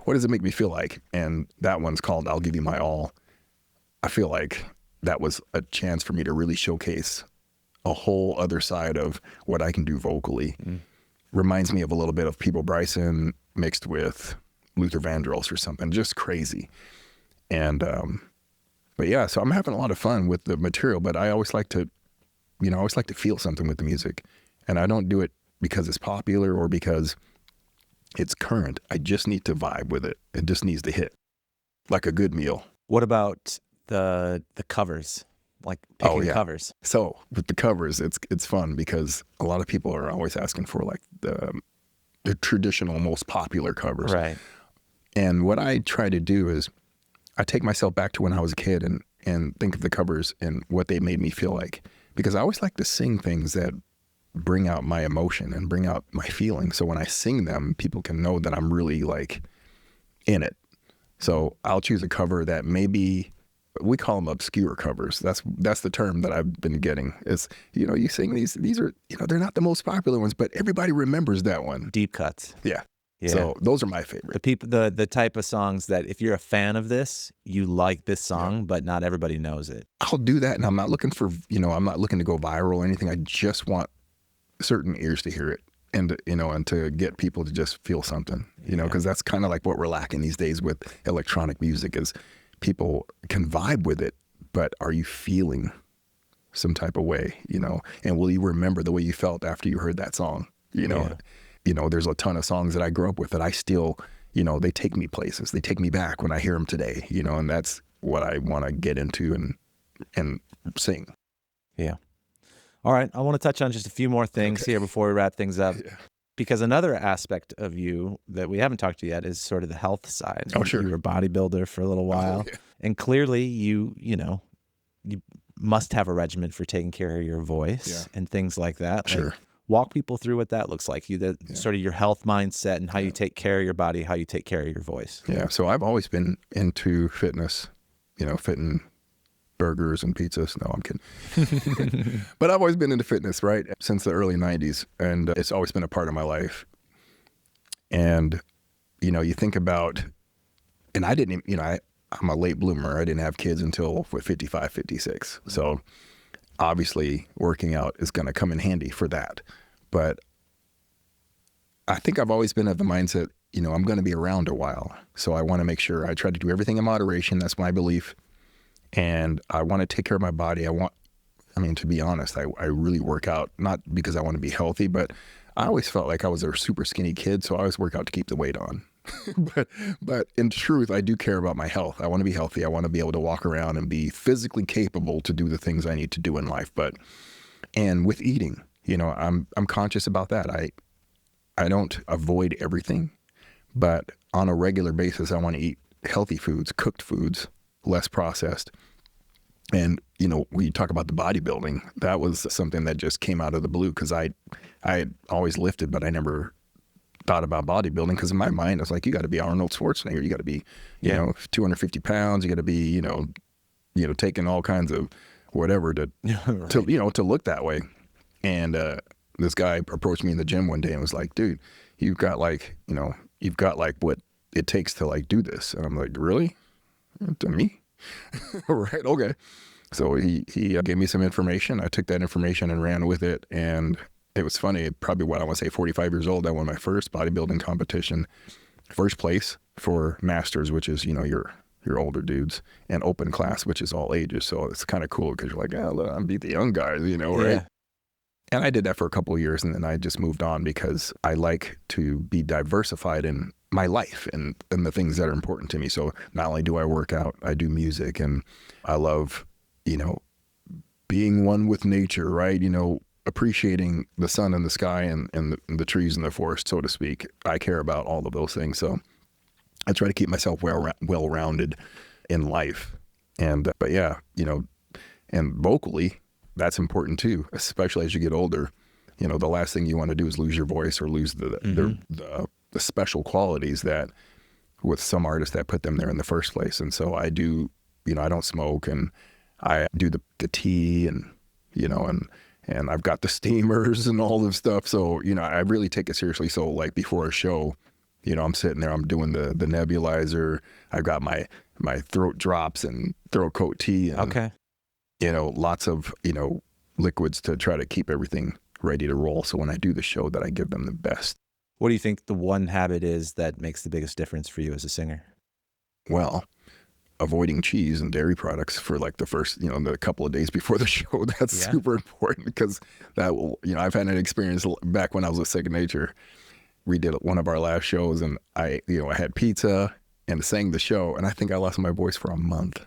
What does it make me feel like? And that one's called I'll Give You My All. I feel like that was a chance for me to really showcase a whole other side of what I can do vocally. Reminds me of a little bit of Peebo Bryson mixed with Luther Vandross or something, just crazy. And, but yeah, so I'm having a lot of fun with the material, but I always like to, feel something with the music. And I don't do it because it's popular or because it's current. I just need to vibe with it. It just needs to hit like a good meal. What about the covers, picking covers? So with the covers, it's fun because a lot of people are always asking for the traditional, most popular covers. Right. And what I try to do is I take myself back to when I was a kid and think of the covers and what they made me feel like. Because I always like to sing things that bring out my emotion and bring out my feelings. So when I sing them, people can know that I'm really in it. So I'll choose a cover that maybe we call them obscure covers. That's the term that I've been getting. Is, you sing these are, they're not the most popular ones, but everybody remembers that one. Deep cuts. Yeah. Yeah. So those are my favorite. The type of songs that if you're a fan of this, you like this song, but not everybody knows it. I'll do that, and I'm not looking for, I'm not looking to go viral or anything. I just want certain ears to hear it, and and to get people to just feel something, because that's kind of like what we're lacking these days with electronic music is people can vibe with it, but are you feeling some type of way, and will you remember the way you felt after you heard that song, There's a ton of songs that I grew up with that I still, they take me places, they take me back when I hear them today, and that's what I want to get into and sing. Yeah. All right. I want to touch on just a few more things here before we wrap things up. Yeah. Because another aspect of you that we haven't talked to yet is sort of the health side. Oh, sure. You were a bodybuilder for a little while. Oh, yeah. And clearly you must have a regimen for taking care of your voice and things like that. Sure. Like, walk people through what that looks like. Sort of your health mindset and how you take care of your body, how you take care of your voice. Yeah. So I've always been into fitness, fitting burgers and pizzas. No, I'm kidding. But I've always been into fitness, right? Since the early 90s. And it's always been a part of my life. And, you think about, and I didn't, I'm a late bloomer. I didn't have kids until 55, 56. So obviously working out is going to come in handy for that. But I think I've always been of the mindset, I'm going to be around a while. So I want to make sure I try to do everything in moderation. That's my belief. And I want to take care of my body. To be honest, I really work out, not because I want to be healthy, but I always felt like I was a super skinny kid. So I always work out to keep the weight on. but in truth, I do care about my health. I want to be healthy. I want to be able to walk around and be physically capable to do the things I need to do in life. And with eating, I'm conscious about that. I don't avoid everything, but on a regular basis, I want to eat healthy foods, cooked foods, less processed. And, when you talk about the bodybuilding, that was something that just came out of the blue because I had always lifted, but I never thought about bodybuilding because in my mind, I was like, you got to be Arnold Schwarzenegger. You got to be, 250 pounds. You got to be, taking all kinds of whatever to look that way. And this guy approached me in the gym one day and was like, dude, you've got like what it takes to like do this. And I'm like, really? To me? Right. Okay. So he gave me some information. I took that information and ran with it. And it was funny. Probably what I want to say, 45 years old, I won my first bodybuilding competition, first place for masters, which is, your older dudes, and open class, which is all ages. So it's kind of cool because you're like, look, I beat the young guys, right? Yeah. And I did that for a couple of years, and then I just moved on because I like to be diversified in my life and the things that are important to me. So not only do I work out, I do music, and I love, being one with nature, right? Appreciating the sun and the sky and the trees and the forest, so to speak. I care about all of those things. So I try to keep myself well-rounded in life. And, but yeah, and vocally, that's important too, especially as you get older. The last thing you want to do is lose your voice or lose the special qualities that with some artists that put them there in the first place. And so I do, I don't smoke, and I do the tea and, and I've got the steamers and all this stuff. So, I really take it seriously. So like before a show, I'm sitting there, I'm doing the nebulizer. I've got my throat drops and throat coat tea. And, okay. Lots of, liquids to try to keep everything ready to roll. So when I do the show, that I give them the best. What do you think the one habit is that makes the biggest difference for you as a singer? Well, avoiding cheese and dairy products for like the first, the couple of days before the show. That's super important because that will, I've had an experience back when I was with Second Nature. We did one of our last shows, and I had pizza and sang the show, and I think I lost my voice for a month.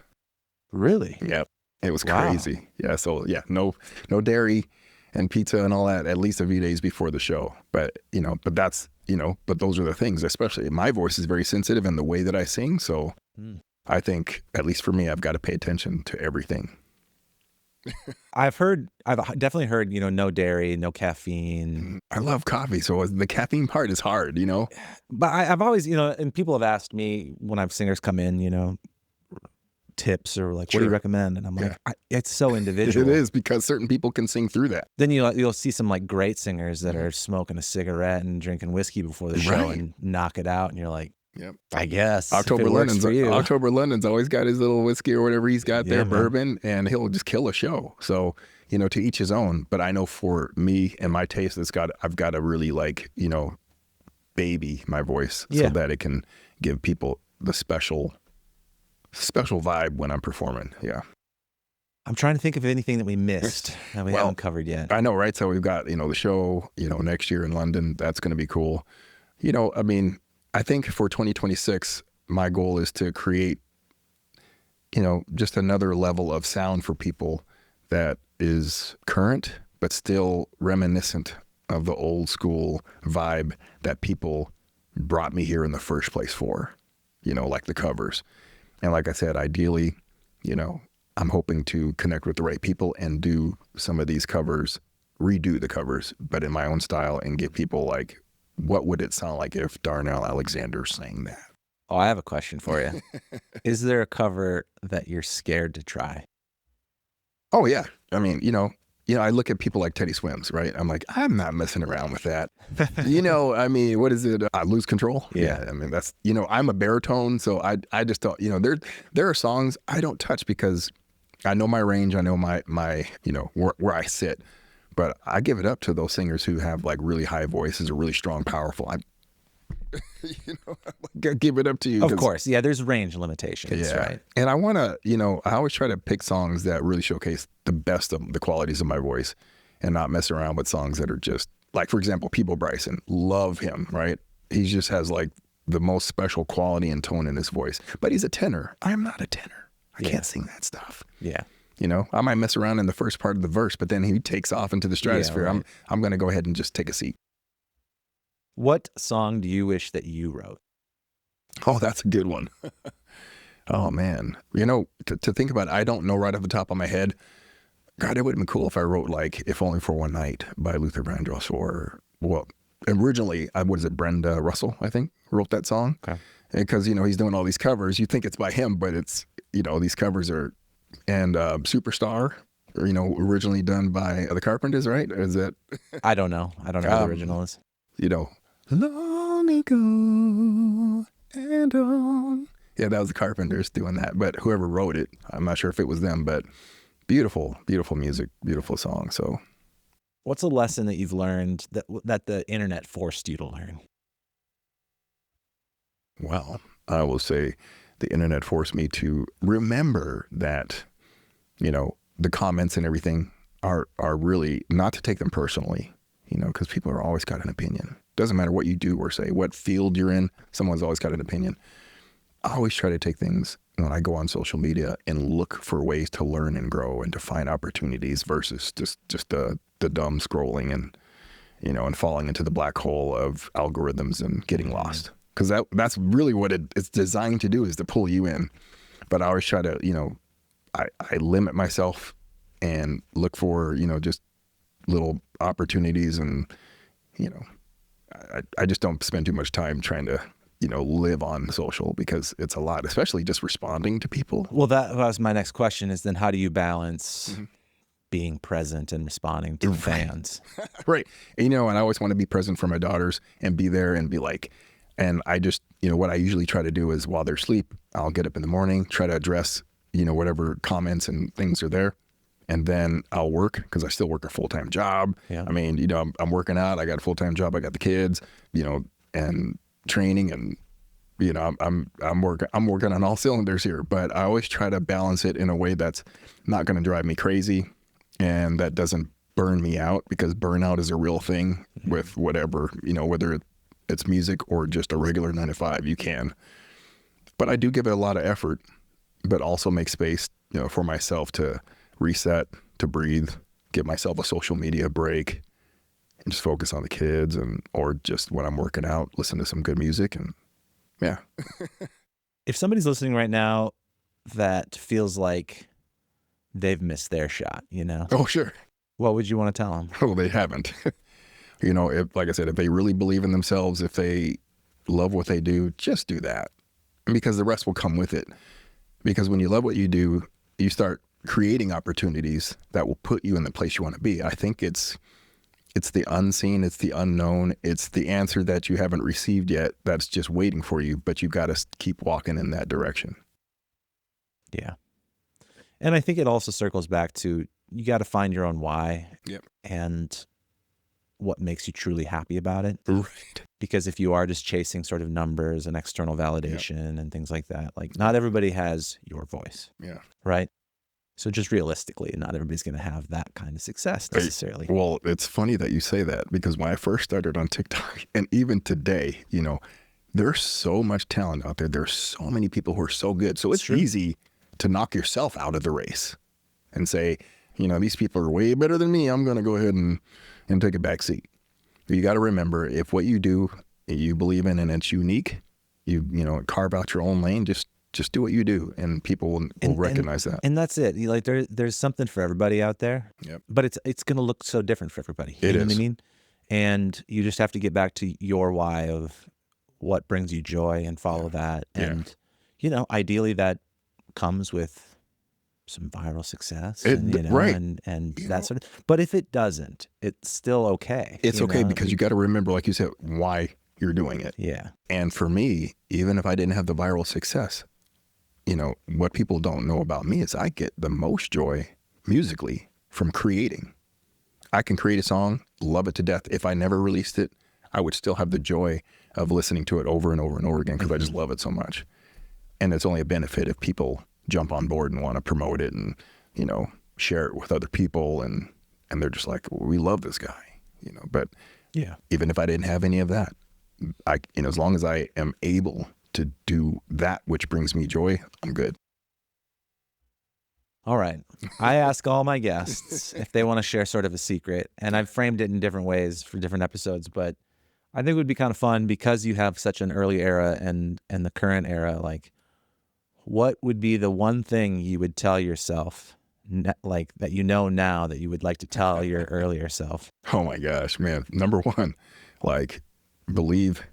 Really? Yeah. It was crazy. Yeah. So no dairy and pizza and all that, at least a few days before the show. But, but that's, but those are the things, especially my voice is very sensitive in the way that I sing. So I think, at least for me, I've got to pay attention to everything. I've definitely heard, no dairy, no caffeine. I love coffee. So the caffeine part is hard, But I've always, and people have asked me when I've singers come in, tips or like, what do you Sure. recommend? And I'm like, it's so It individual. is, because certain people can sing through that. Then you'll see some like great singers that are smoking a cigarette and drinking whiskey before the show Right. and knock it out. And you're like, Yep. I guess if October it works London's for you. October London's always got his little whiskey or whatever he's got there, Yeah, man. bourbon, and he'll just kill a show. So, you know, to each his own. But I know for me and my taste, I've got to really like, you know, baby my voice so that it can give people the special vibe when I'm performing. Yeah. I'm trying to think of anything that we missed that we haven't covered yet. I know, right? So we've got, you know, the show, you know, next year in London. That's going to be cool. You know, I mean, I think for 2026, my goal is to create, you know, just another level of sound for people that is current, but still reminiscent of the old school vibe that people brought me here in the first place for, you know, like the covers. And like I said, ideally, you know, I'm hoping to connect with the right people and do some of these covers, redo the covers, but in my own style, and give people like, what would it sound like if Darnel Alexander sang that? Oh, I have a question for you. Is there a cover that you're scared to try? Oh yeah. I mean, you know, I look at people like Teddy Swims, right? I'm like, I'm not messing around with that. You know, I mean, what is it? Lose Control? Yeah. I mean, that's, you know, I'm a baritone, so I just don't, you know, there are songs I don't touch because I know my range, I know my you know, where I sit, but I give it up to those singers who have like really high voices or really strong, powerful. You know, I give it up to you. Of course. Yeah, there's range limitations, right? And I want to, you know, I always try to pick songs that really showcase the best of the qualities of my voice and not mess around with songs that are just like, for example, Peebo Bryson, love him, right? He just has like the most special quality and tone in his voice, but he's a tenor. I am not a tenor. I can't sing that stuff. Yeah. You know, I might mess around in the first part of the verse, but then he takes off into the stratosphere. right. I'm going to go ahead and just take a seat. What song do you wish that you wrote? Oh, that's a good one. Oh, man. You know, to think about it, I don't know right off the top of my head. God, it would have been cool if I wrote like If Only for One Night by Luther Vandross, or, well, originally, was it Brenda Russell, I think, wrote that song. Okay. Because, you know, he's doing all these covers. You think it's by him, but it's, you know, these covers are, and Superstar, or, you know, originally done by the Carpenters, right? Or is that? I don't know. I don't know what the original is. You know, long ago and on. Yeah, that was the Carpenters doing that. But whoever wrote it, I'm not sure if it was them, but beautiful, beautiful music, beautiful song. So what's a lesson that you've learned that the internet forced you to learn? Well, I will say the internet forced me to remember that, you know, the comments and everything are really not to take them personally, you know, because people are always got an opinion. Doesn't matter what you do or say, what field you're in, someone's always got an opinion. I always try to take things when I go on social media and look for ways to learn and grow and to find opportunities versus just the dumb scrolling and, you know, and falling into the black hole of algorithms and getting lost. Because that's really what it's designed to do, is to pull you in. But I always try to, you know, I limit myself and look for, you know, just little opportunities, and, you know, I just don't spend too much time trying to, you know, live on social, because it's a lot, especially just responding to people. Well, that was my next question, is then how do you balance being present and responding to fans? Right. And, you know, and I always want to be present for my daughters and be there and be like, and I just, you know, what I usually try to do is while they're asleep, I'll get up in the morning, try to address, you know, whatever comments and things are there. And then I'll work, because I still work a full-time job. Yeah. I mean, you know, I'm working out. I got a full-time job. I got the kids, you know, and training, and, you know, I'm working on all cylinders here. But I always try to balance it in a way that's not going to drive me crazy and that doesn't burn me out, because burnout is a real thing with whatever, you know, whether it's music or just a regular 9 to 5, you can. But I do give it a lot of effort, but also make space, you know, for myself to reset, to breathe, give myself a social media break, and just focus on the kids, and or just when I'm working out, listen to some good music. And yeah. If somebody's listening right now that feels like they've missed their shot, you know, Oh, sure. what would you want to tell them? Oh, they haven't. You know, if, like I said, if they really believe in themselves, if they love what they do, just do that. And because the rest will come with it. Because when you love what you do, you start creating opportunities that will put you in the place you want to be. I think it's the unseen, it's the unknown, it's the answer that you haven't received yet that's just waiting for you, but you've got to keep walking in that direction. Yeah. And I think it also circles back to you got to find your own why. Yep. And what makes you truly happy about it. Right. Because if you are just chasing sort of numbers and external validation and things like that, like not everybody has your voice. Yeah. Right. So just realistically, not everybody's going to have that kind of success necessarily. Well, it's funny that you say that, because when I first started on TikTok, and even today, you know, there's so much talent out there. There's so many people who are so good. So it's easy to knock yourself out of the race and say, you know, these people are way better than me. I'm going to go ahead and take a back seat. You got to remember, if what you do, you believe in and it's unique, you know, carve out your own lane, just do what you do, and people will recognize that. And that's it. Like there's something for everybody out there. Yep. But it's going to look so different for everybody. You know what I mean? And you just have to get back to your why of what brings you joy and follow that. And, you know, ideally that comes with some viral success, and, you know, right. and that sort of, but if it doesn't, it's still okay. It's okay, because you got to remember, like you said, why you're doing it. Yeah. And for me, even if I didn't have the viral success, you know, what people don't know about me is I get the most joy musically from creating. I can create a song, love it to death. If I never released it, I would still have the joy of listening to it over and over and over again, because I just love it so much. And it's only a benefit if people jump on board and want to promote it and, you know, share it with other people, and they're just like, we love this guy, you know. But yeah, even if I didn't have any of that, you know, as long as I am able to do that which brings me joy, I'm good. All right. I ask all my guests if they want to share sort of a secret, and I've framed it in different ways for different episodes, but I think it would be kind of fun, because you have such an early era and the current era. Like, what would be the one thing you would tell yourself, like that you know now, that you would like to tell your earlier self? Oh my gosh, man. Number one, like, believe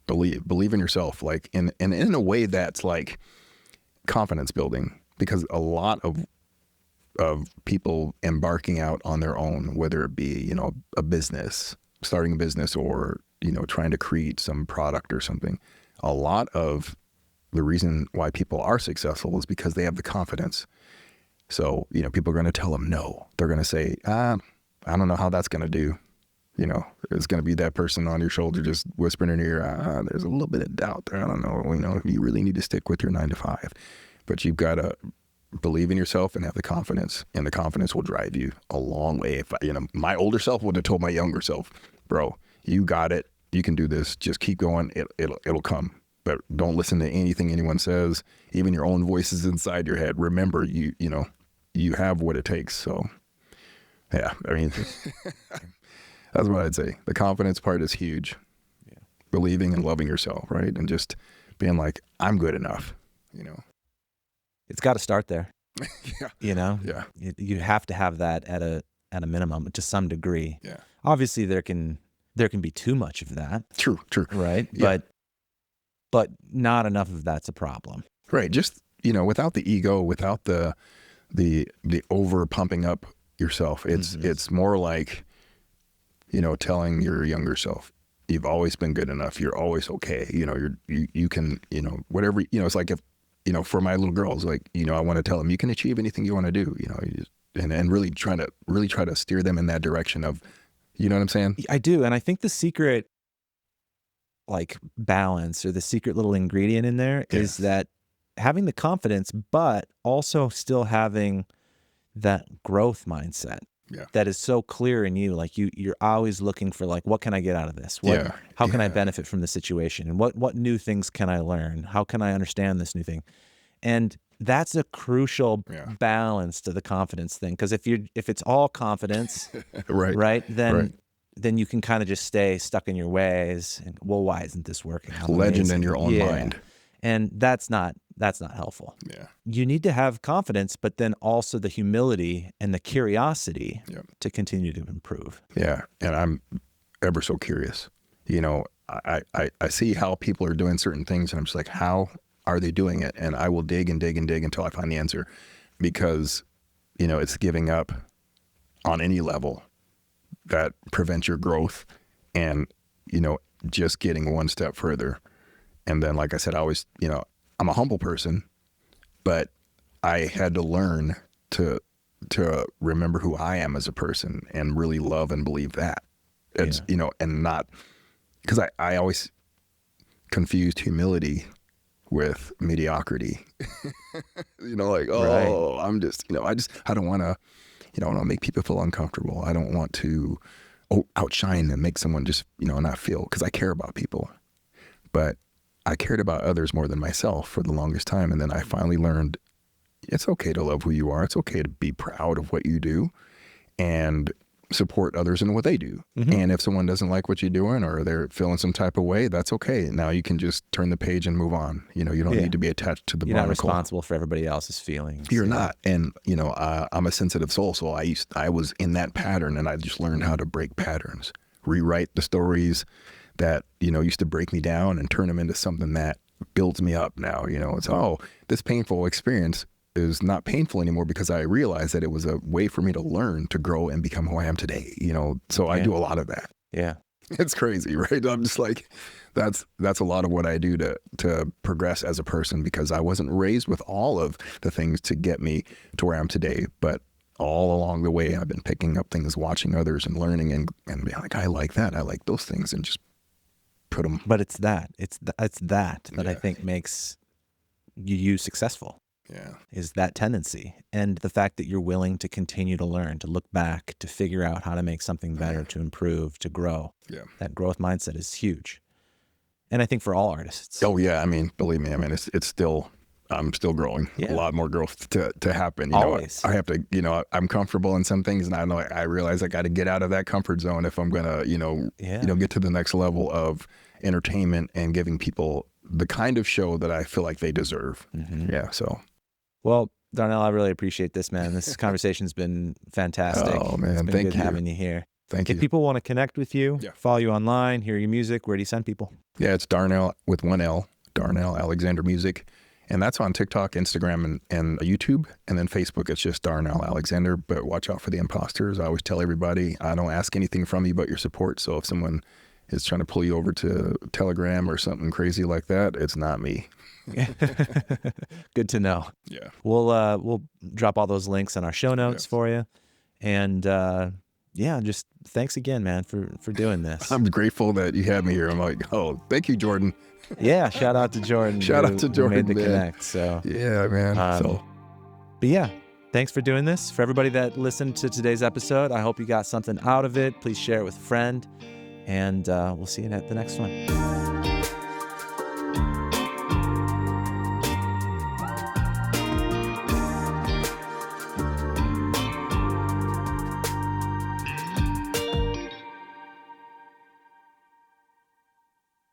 in yourself, like in a way that's like confidence building, because a lot of people embarking out on their own, whether it be, you know, a business, starting a business, or, you know, trying to create some product or something, a lot of the reason why people are successful is because they have the confidence. So, you know, people are going to tell them no. They're going to say, I don't know how that's going to do. You know, it's going to be that person on your shoulder just whispering in your ear, there's a little bit of doubt there. I don't know. You know, you really need to stick with your 9 to 5. But you've got to believe in yourself and have the confidence, and the confidence will drive you a long way. If you know, my older self would have told my younger self, bro, you got it. You can do this. Just keep going. It'll come. But don't listen to anything anyone says, even your own voices inside your head. Remember, you know, you have what it takes. So, yeah, I mean, that's what I'd say. The confidence part is huge. Yeah. Believing and loving yourself, right? And just being like, I'm good enough, you know. It's got to start there. Yeah. You know? Yeah. You have to have that at a minimum, to some degree. Yeah. Obviously, there can be too much of that. True. Right? Yeah. But not enough of that's a problem. Right. Just, you know, without the ego, without the over pumping up yourself, it's more like, you know, telling your younger self, you've always been good enough. You're always okay. You know, you can, you know, whatever, you know, it's like, if, you know, for my little girls, like, you know, I want to tell them, you can achieve anything you want to do, you know, and really try to steer them in that direction of, you know what I'm saying? I do. And I think the secret, like, balance, or the secret little ingredient in there is that having the confidence, but also still having that growth mindset that is so clear in you. Like you're always looking for, like, what can I get out of this? How can I benefit from the situation? And what new things can I learn? How can I understand this new thing? And that's a crucial balance to the confidence thing. Because if it's all confidence, right, then you can kind of just stay stuck in your ways. And, well, why isn't this working? Legend in your own mind. And that's not helpful. Yeah. You need to have confidence, but then also the humility and the curiosity to continue to improve. Yeah. And I'm ever so curious. You know, I see how people are doing certain things, and I'm just like, how are they doing it? And I will dig and dig and dig until I find the answer, because, you know, it's giving up on any level that prevents your growth and, you know, just getting one step further. And then, like I said, I always, you know, I'm a humble person, but I had to learn to remember who I am as a person and really love and believe that. It's, you know, and not, because I always confused humility with mediocrity. You know, like, oh, right. I'm just, you know, I don't want to, you know, I want to make people feel uncomfortable. I don't want to outshine and make someone just, you know, not feel, because I care about people. But I cared about others more than myself for the longest time. And then I finally learned it's okay to love who you are. It's okay to be proud of what you do and support others in what they do. Mm-hmm. And if someone doesn't like what you're doing or they're feeling some type of way, that's okay. Now you can just turn the page and move on. You know, you don't need to be attached to the You're barnacle. not responsible for everybody else's feelings. You're not. And, you know, I'm a sensitive soul. So I was in that pattern, and I just learned how to break patterns, rewrite the stories that, you know, used to break me down and turn them into something that builds me up now. You know, it's, this painful experience is not painful anymore because I realized that it was a way for me to learn, to grow and become who I am today. You know, so I do a lot of that. Yeah. It's crazy, right? I'm just like, that's a lot of what I do to progress as a person, because I wasn't raised with all of the things to get me to where I am today. But all along the way, I've been picking up things, watching others and learning and being like, I like that. I like those things, and just put them. But it's that I think makes you successful. Yeah. Is that tendency, and the fact that you're willing to continue to learn, to look back, to figure out how to make something better, to improve, to grow. Yeah. That growth mindset is huge. And I think for all artists. Oh yeah. I mean, believe me, I mean, it's still, I'm still growing. A lot more growth to happen. You Always. know, I have to, you know, I'm comfortable in some things, and I realize I got to get out of that comfort zone if I'm going to, you know, get to the next level of entertainment and giving people the kind of show that I feel like they deserve. Mm-hmm. Yeah. So. Well, Darnel, I really appreciate this, man. This conversation's been fantastic. Oh, man. It's been Thank good you. having you here. Thank you. If people want to connect with you, follow you online, hear your music, where do you send people? Yeah, it's Darnel with one L, Darnel Alexander Music. And that's on TikTok, Instagram, and YouTube. And then Facebook, it's just Darnel Alexander. But watch out for the imposters. I always tell everybody, I don't ask anything from you but your support. So if someone is trying to pull you over to Telegram or something crazy like that, it's not me. Good to know. Yeah. We'll drop all those links in our show notes for you. And just thanks again, man, for doing this. I'm grateful that you had me here. I'm like, thank you, Jordan. Yeah, shout out to Jordan. Shout out to Jordan. Who made the man. connect. So yeah, man. But yeah, thanks for doing this. For everybody that listened to today's episode, I hope you got something out of it. Please share it with a friend, and we'll see you at the next one.